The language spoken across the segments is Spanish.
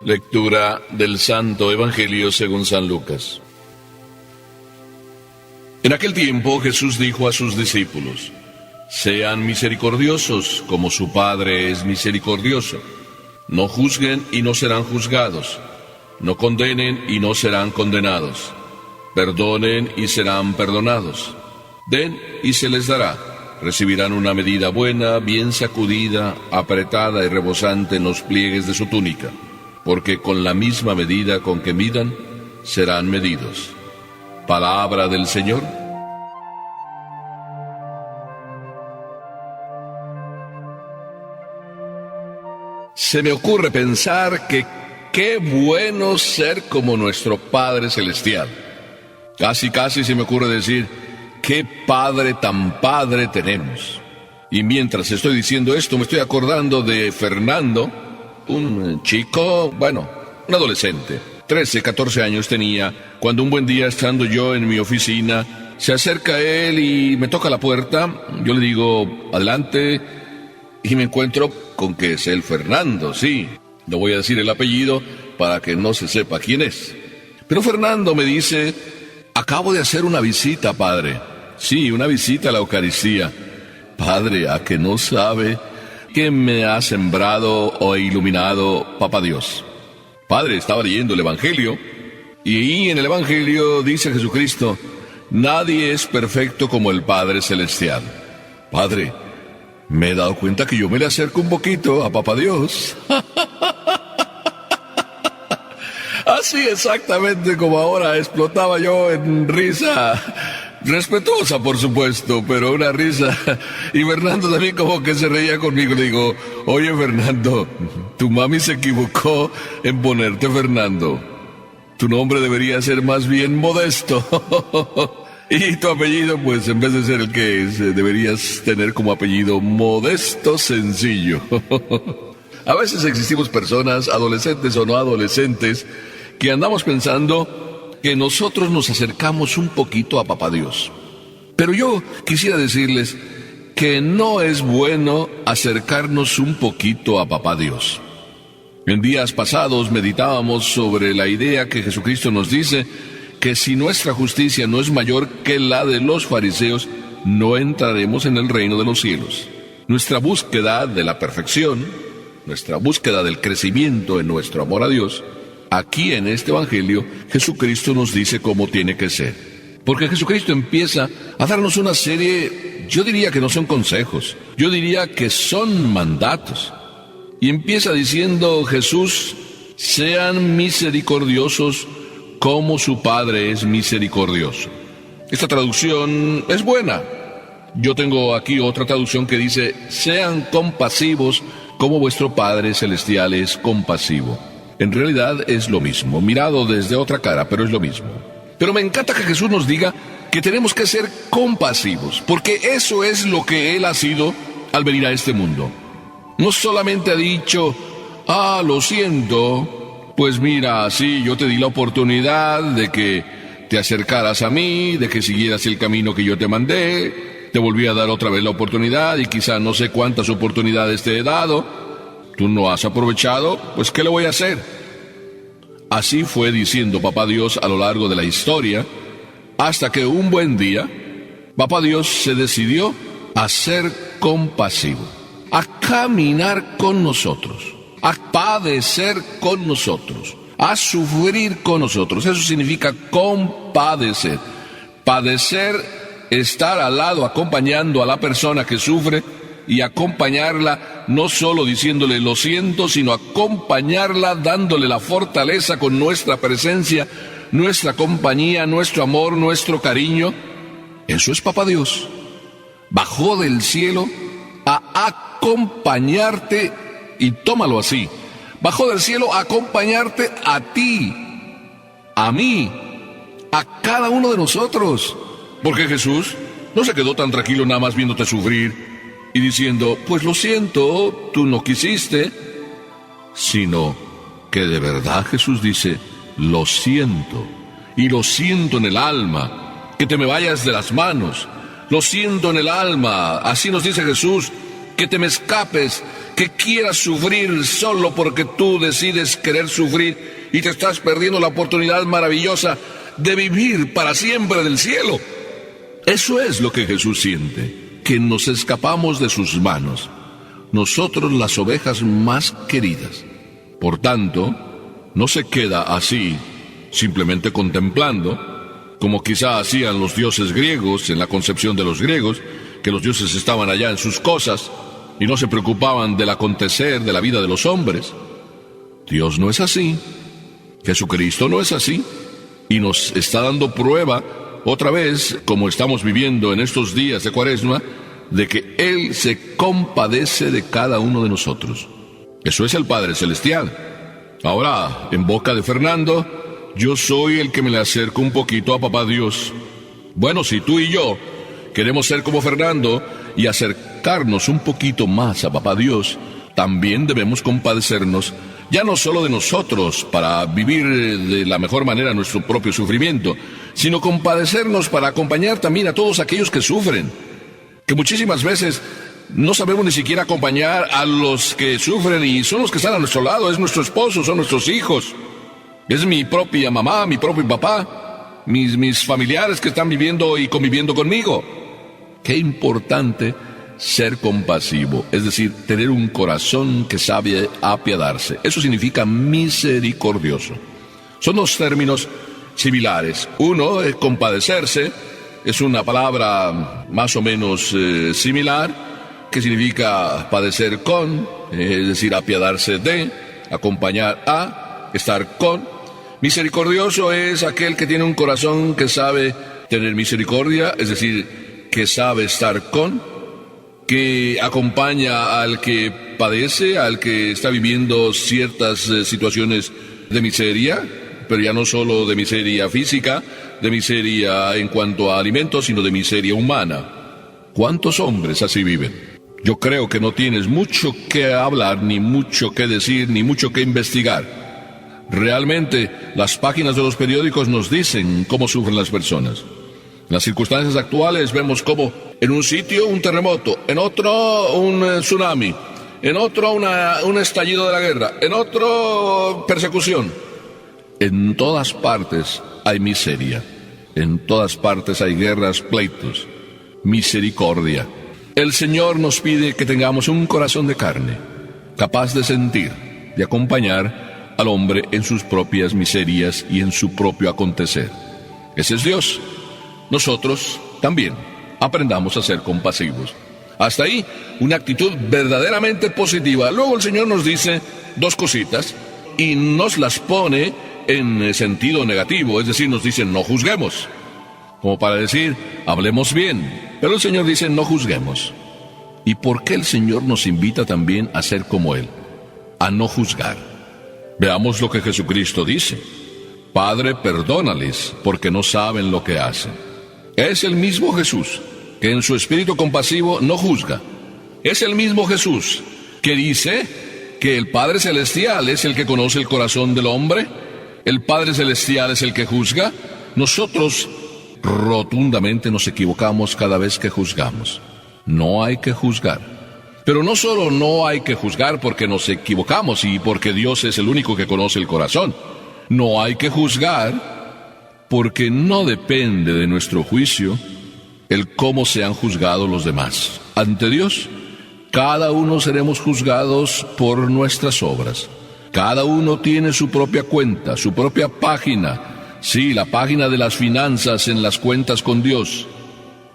Lectura del Santo Evangelio según San Lucas. En aquel tiempo Jesús dijo a sus discípulos: sean misericordiosos como su Padre es misericordioso. No juzguen y no serán juzgados. No condenen y no serán condenados. Perdonen y serán perdonados. Den y se les dará. Recibirán una medida buena, bien sacudida, apretada y rebosante en los pliegues de su túnica. Porque con la misma medida con que midan, serán medidos. Palabra del Señor. Se me ocurre pensar que qué bueno ser como nuestro Padre Celestial. Casi se me ocurre decir, qué Padre tan Padre tenemos. Y mientras estoy diciendo esto, me estoy acordando de Fernando, un chico, un adolescente. 13, 14 años tenía, cuando un buen día, estando yo en mi oficina, se acerca a él y me toca la puerta. Yo le digo, adelante, y me encuentro con que es el Fernando, sí. No voy a decir el apellido para que no se sepa quién es. Pero Fernando me dice: acabo de hacer una visita, padre. Sí, una visita a la Eucaristía. Padre, ¿a que no sabe que me ha sembrado o iluminado Papá Dios? Padre, estaba leyendo el Evangelio, y ahí en el Evangelio dice Jesucristo: nadie es perfecto como el Padre Celestial. Padre, me he dado cuenta que yo me le acerco un poquito a Papá Dios. Así exactamente como ahora explotaba yo en risa, respetuosa por supuesto, pero una risa. Y Fernando también como que se reía conmigo. Le digo: oye Fernando, tu mami se equivocó en ponerte Fernando. Tu nombre debería ser más bien Modesto. Y tu apellido, pues en vez de ser el que es, deberías tener como apellido Modesto Sencillo. A veces existimos personas, adolescentes o no adolescentes, que andamos pensando que nosotros nos acercamos un poquito a Papá Dios. Pero yo quisiera decirles que no es bueno acercarnos un poquito a Papá Dios. En días pasados meditábamos sobre la idea que Jesucristo nos dice que si nuestra justicia no es mayor que la de los fariseos, no entraremos en el reino de los cielos. Nuestra búsqueda de la perfección, nuestra búsqueda del crecimiento en nuestro amor a Dios, aquí en este Evangelio, Jesucristo nos dice cómo tiene que ser. Porque Jesucristo empieza a darnos una serie, yo diría que no son consejos, yo diría que son mandatos. Y empieza diciendo Jesús: sean misericordiosos como su Padre es misericordioso. Esta traducción es buena. Yo tengo aquí otra traducción que dice: sean compasivos como vuestro Padre Celestial es compasivo. En realidad es lo mismo, mirado desde otra cara, pero es lo mismo. Pero me encanta que Jesús nos diga que tenemos que ser compasivos, porque eso es lo que Él ha sido al venir a este mundo. No solamente ha dicho: lo siento, pues mira, sí, yo te di la oportunidad de que te acercaras a mí, de que siguieras el camino que yo te mandé, te volví a dar otra vez la oportunidad y quizá no sé cuántas oportunidades te he dado. Tú no has aprovechado, pues ¿qué le voy a hacer? Así fue diciendo Papá Dios a lo largo de la historia, hasta que un buen día, Papá Dios se decidió a ser compasivo, a caminar con nosotros, a padecer con nosotros, a sufrir con nosotros. Eso significa compadecer. Padecer, estar al lado acompañando a la persona que sufre, y acompañarla no solo diciéndole lo siento, sino acompañarla dándole la fortaleza con nuestra presencia, nuestra compañía, nuestro amor, nuestro cariño. Eso es Papá Dios. Bajó del cielo a acompañarte, y tómalo así: bajó del cielo a acompañarte a ti, a mí, a cada uno de nosotros. Porque Jesús no se quedó tan tranquilo nada más viéndote sufrir y diciendo: pues lo siento, tú no quisiste, sino que de verdad Jesús dice: lo siento, y lo siento en el alma, que te me vayas de las manos, lo siento en el alma. Así nos dice Jesús, que te me escapes, que quieras sufrir solo porque tú decides querer sufrir y te estás perdiendo la oportunidad maravillosa de vivir para siempre del cielo. Eso es lo que Jesús siente, que nos escapamos de sus manos, nosotros las ovejas más queridas. Por tanto, no se queda así, simplemente contemplando, como quizá hacían los dioses griegos en la concepción de los griegos, que los dioses estaban allá en sus cosas y no se preocupaban del acontecer de la vida de los hombres. Dios no es así, Jesucristo no es así, y nos está dando prueba, otra vez, como estamos viviendo en estos días de Cuaresma, de que Él se compadece de cada uno de nosotros. Eso es el Padre Celestial. Ahora, en boca de Fernando, yo soy el que me le acerco un poquito a Papá Dios. Bueno, si tú y yo queremos ser como Fernando y acercarnos un poquito más a Papá Dios, también debemos compadecernos, ya no solo de nosotros para vivir de la mejor manera nuestro propio sufrimiento, sino compadecernos para acompañar también a todos aquellos que sufren, que muchísimas veces no sabemos ni siquiera acompañar a los que sufren y son los que están a nuestro lado, es nuestro esposo, son nuestros hijos, es mi propia mamá, mi propio papá, mis familiares que están viviendo y conviviendo conmigo. Qué importante ser compasivo, es decir, tener un corazón que sabe apiadarse. Eso significa misericordioso. Son dos términos similares. Uno, compadecerse, es una palabra más o menos similar, que significa padecer con, es decir, apiadarse de, acompañar a, estar con. Misericordioso es aquel que tiene un corazón que sabe tener misericordia, es decir, que sabe estar con, que acompaña al que padece, al que está viviendo ciertas situaciones de miseria, pero ya no solo de miseria física, de miseria en cuanto a alimentos, sino de miseria humana. ¿Cuántos hombres así viven? Yo creo que no tienes mucho que hablar, ni mucho que decir, ni mucho que investigar. Realmente, las páginas de los periódicos nos dicen cómo sufren las personas. En las circunstancias actuales vemos cómo en un sitio un terremoto, en otro un tsunami, en otro un estallido de la guerra, en otro persecución. En todas partes hay miseria, en todas partes hay guerras, pleitos, misericordia. El Señor nos pide que tengamos un corazón de carne, capaz de sentir, de acompañar al hombre en sus propias miserias y en su propio acontecer. Ese es Dios. Nosotros también aprendamos a ser compasivos. Hasta ahí, una actitud verdaderamente positiva. Luego el Señor nos dice dos cositas y nos las pone en sentido negativo, es decir, nos dice no juzguemos, como para decir hablemos bien, pero el Señor dice no juzguemos. ¿Y por qué el Señor nos invita también a ser como Él? A no juzgar. Veamos lo que Jesucristo dice: Padre, perdónales, porque no saben lo que hacen. Es el mismo Jesús que en su espíritu compasivo no juzga. Es el mismo Jesús que dice que el Padre Celestial es el que conoce el corazón del hombre. El Padre Celestial es el que juzga. Nosotros rotundamente nos equivocamos cada vez que juzgamos. No hay que juzgar. Pero no solo no hay que juzgar porque nos equivocamos y porque Dios es el único que conoce el corazón. No hay que juzgar porque no depende de nuestro juicio el cómo sean juzgados los demás. Ante Dios, cada uno seremos juzgados por nuestras obras. Cada uno tiene su propia cuenta, su propia página. Sí, la página de las finanzas en las cuentas con Dios.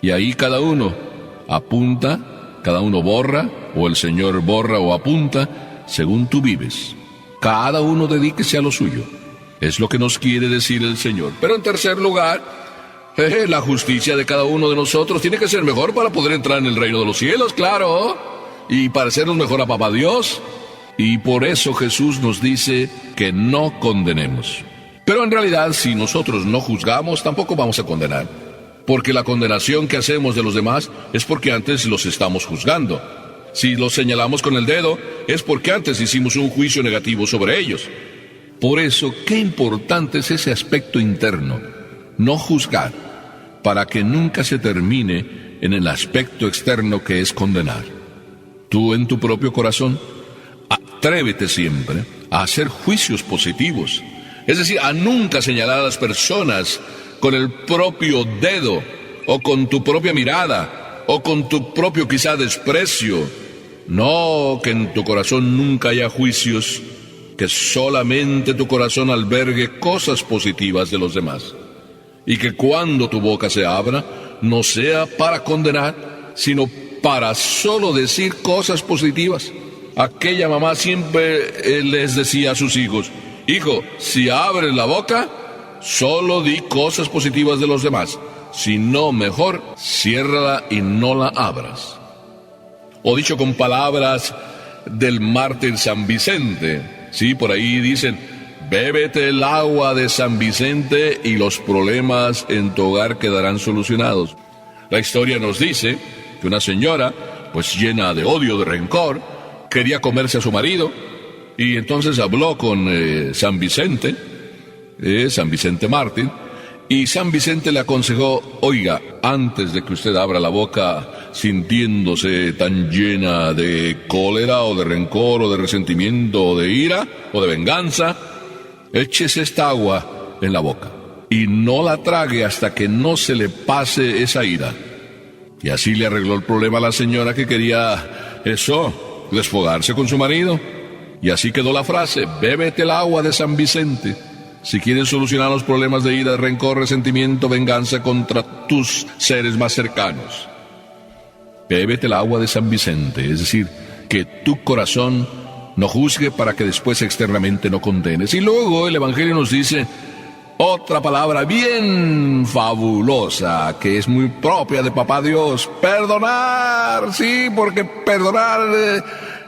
Y ahí cada uno apunta, cada uno borra, o el Señor borra o apunta, según tú vives. Cada uno dedíquese a lo suyo. Es lo que nos quiere decir el Señor. Pero en tercer lugar, la justicia de cada uno de nosotros tiene que ser mejor para poder entrar en el reino de los cielos, claro, y parecernos mejor a Papá Dios. Y por eso Jesús nos dice que no condenemos. Pero en realidad, si nosotros no juzgamos, tampoco vamos a condenar. Porque la condenación que hacemos de los demás es porque antes los estamos juzgando. Si los señalamos con el dedo, es porque antes hicimos un juicio negativo sobre ellos. Por eso, qué importante es ese aspecto interno, no juzgar, para que nunca se termine en el aspecto externo que es condenar. tú en tu propio corazón, atrévete siempre a hacer juicios positivos. Es decir, a nunca señalar a las personas con el propio dedo, o con tu propia mirada, o con tu propio quizá desprecio. No, que en tu corazón nunca haya juicios, que solamente tu corazón albergue cosas positivas de los demás. Y que cuando tu boca se abra, no sea para condenar, sino para solo decir cosas positivas. Aquella mamá siempre les decía a sus hijos: hijo, si abres la boca, solo di cosas positivas de los demás. Si no, mejor ciérrala y no la abras. O dicho con palabras del mártir San Vicente, sí, por ahí dicen: bébete el agua de San Vicente y los problemas en tu hogar quedarán solucionados. La historia nos dice que una señora, pues llena de odio, de rencor, quería comerse a su marido, y entonces habló con San Vicente mártir, y San Vicente le aconsejó: oiga, antes de que usted abra la boca sintiéndose tan llena de cólera, o de rencor, o de resentimiento, o de ira, o de venganza, échese esta agua en la boca y no la trague hasta que no se le pase esa ira. Y así le arregló el problema a la señora que quería desfogarse con su marido. Y así quedó la frase: bébete el agua de San Vicente si quieres solucionar los problemas de ira, rencor, resentimiento, venganza contra tus seres más cercanos. Bébete el agua de San Vicente, es decir, que tu corazón no juzgue para que después externamente no condenes. Y luego el Evangelio nos dice otra palabra bien fabulosa, que es muy propia de Papá Dios: perdonar. Sí, porque perdonar,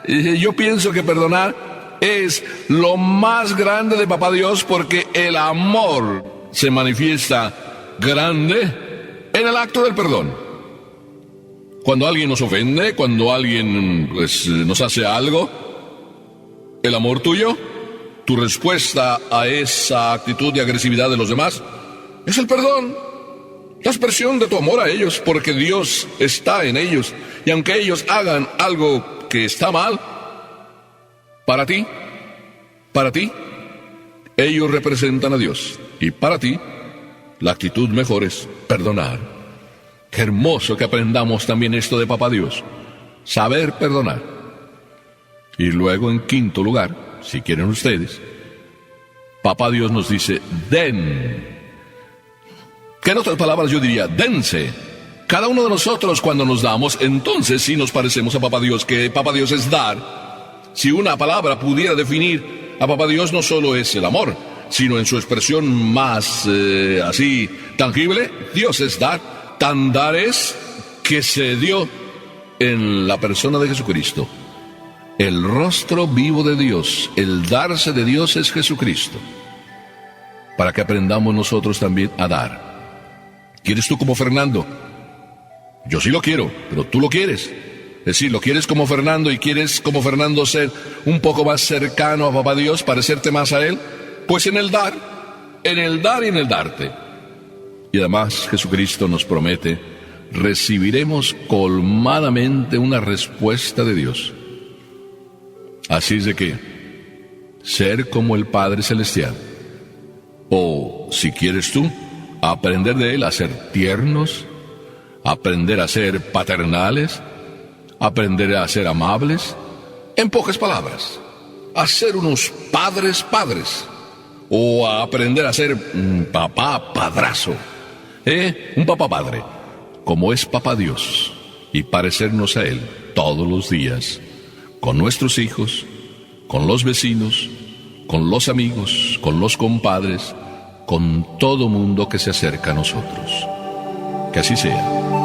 yo pienso que perdonar es lo más grande de Papá Dios, porque el amor se manifiesta grande en el acto del perdón. Cuando alguien nos ofende, cuando alguien nos hace algo, el amor tuyo, tu respuesta a esa actitud de agresividad de los demás, es el perdón. La expresión de tu amor a ellos, porque Dios está en ellos. Y aunque ellos hagan algo que está mal, para ti, ellos representan a Dios. Y para ti, la actitud mejor es perdonar. Qué hermoso que aprendamos también esto de Papá Dios: saber perdonar. Y luego, en quinto lugar, si quieren ustedes, Papá Dios nos dice: den. Que en otras palabras yo diría: dense. Cada uno de nosotros, cuando nos damos, entonces sí nos parecemos a Papá Dios, que Papá Dios es dar. Si una palabra pudiera definir a Papá Dios, no solo es el amor, sino en su expresión más así tangible, Dios es dar. Tan dar es que se dio en la persona de Jesucristo. El rostro vivo de Dios, el darse de Dios es Jesucristo, para que aprendamos nosotros también a dar. ¿Quieres tú como Fernando? Yo sí lo quiero, pero tú lo quieres. Es decir, lo quieres como Fernando, y quieres como Fernando ser un poco más cercano a Papá Dios, parecerte más a Él. Pues en el dar y en el darte. Y además Jesucristo nos promete: recibiremos colmadamente una respuesta de Dios. Así es de que ser como el Padre Celestial, o si quieres tú, aprender de Él a ser tiernos, aprender a ser paternales, aprender a ser amables, en pocas palabras, a ser unos padres, o a aprender a ser un papá padrazo, un papá padre, como es Papá Dios, y parecernos a Él todos los días, con nuestros hijos, con los vecinos, con los amigos, con los compadres, con todo mundo que se acerca a nosotros. Que así sea.